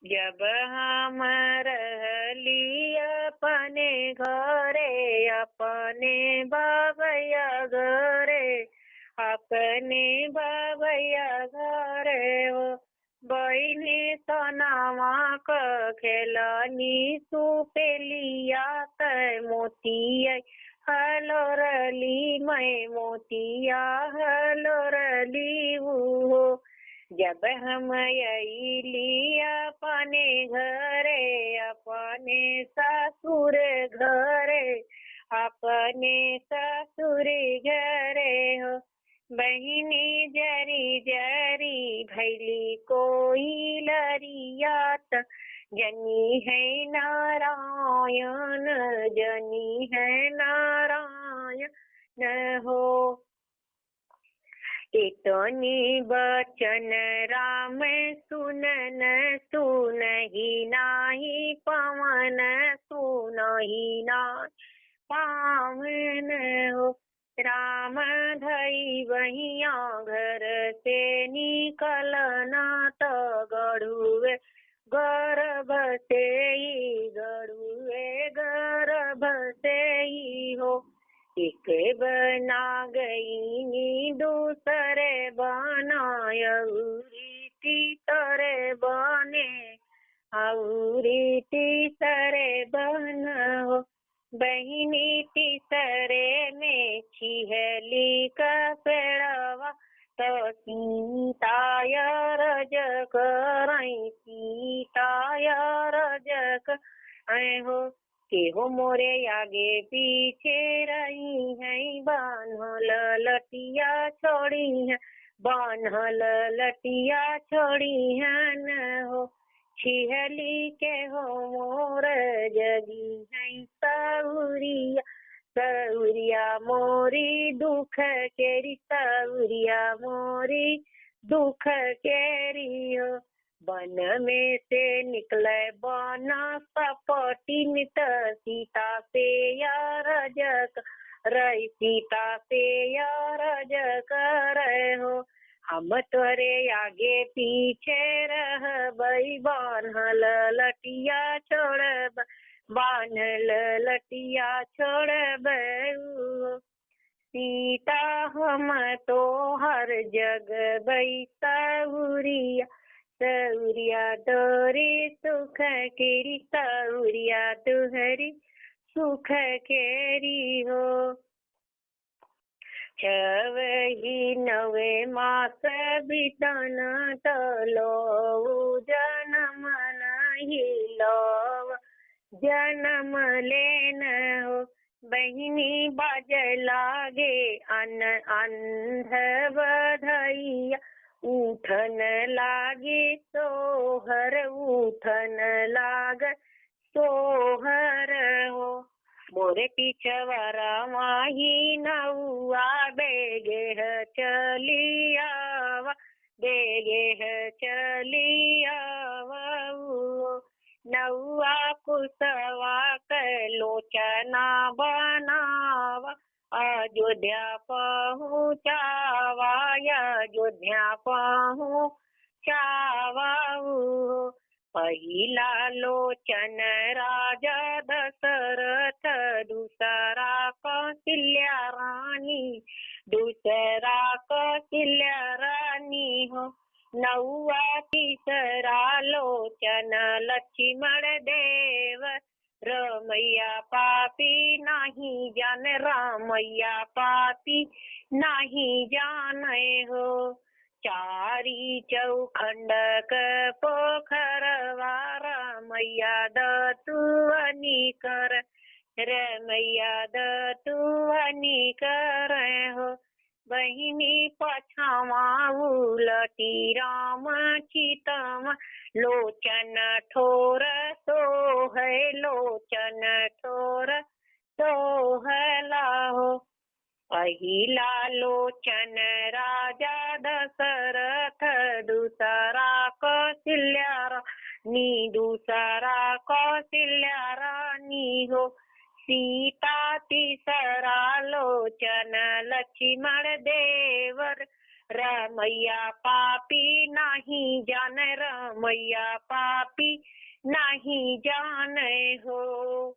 जब हम रहली अपने घरे, अपने बाबैया घरे, अपने बाबैया घरे हो। बहिनी सनामा क खेलनी सुपेलिया तय मोतिया हलोरली मैं मोतिया हलोरली हो। जब हम अइली अपने घरे, अपने ससुर घरे, अपने ससुर घरे हो। बहिनी जरी जरी भैली कोई लरियात, जनी है नारायण, जनी है नारायण हो। इतनी बचन राम सुनन, सुनहि नाही पवन, सुनहि नाही पावन हो। राम धई बहिया घर से निकलना, त गढ़ुए गर्भ से ही, गढ़ुए गर्भ से ही हो। एक बना गई दूसरे बनाय, तीसरे बने औरी तीसरे बन हो। बहिनी तीसरे में छिहली का पेड़वा, तो सीताय रज करई, सीताय रज करई हो। केहो मोरे आगे पीछे रही है, बान्हल लटिया छोड़ी है, बान्हल लटिया छोड़ी है न हो। छिहली के हो मोर जगी है सौरिया, सौरिया मोरी दुख केरी, सौरिया मोरी दुख केरी हो। वन में से निकले बना सपटी नित, सीता से रजक रही, सीता से रजक रहे हो। हम तोरे आगे पीछे रह बई, बान्हल लटिया छोड़, बान्हल लटिया छोड़ बऊ। सीता हम तो हर जग बई सौरिया, सौरिया तोरी सुख केरी, सौरिया तुहरी सुख केरी हो। छवही नवे मास बीतन, तलो जन्म नहीं लो जन्म लेन हो। बहिनी बाज लागे अन अंध बधैया, उठन लागे सोहर, उठन लाग सोहर हो। मोरे पिछवारा माही नौआ, बेगे चलियावा, बेगे चलियावा। नौआ कुसवा के लोचना बनावा, अयोध्या पहुँचावा, अयोध्या पहुँचावा। पहिला लोचन राजा दशरथ, दूसरा कौशल्या रानी, दूसरा कौशल्या रानी हो। नौआ तीसरा लोचन लक्ष्मण देव, रमैया पापी नहीं जान, रामैया पापी नहीं जाने हो। चारी चौखंड पोखरवा, रमैया दतुअनी कर, रमैया दतुअनी कर हो। बहिनी पछावा उलटी राम चितम, लोचन ठोर सोहै, लोचन ठोर सोहला हो। पहिला लोचन राजा दशरथ, दूसरा कौशल्या रानी, दूसरा कौशल्या रानी हो। सीता तीसरा लोचन लक्ष्मण देवर, रमैया पापी नहीं जाने, रमैया पापी नहीं जाने हो।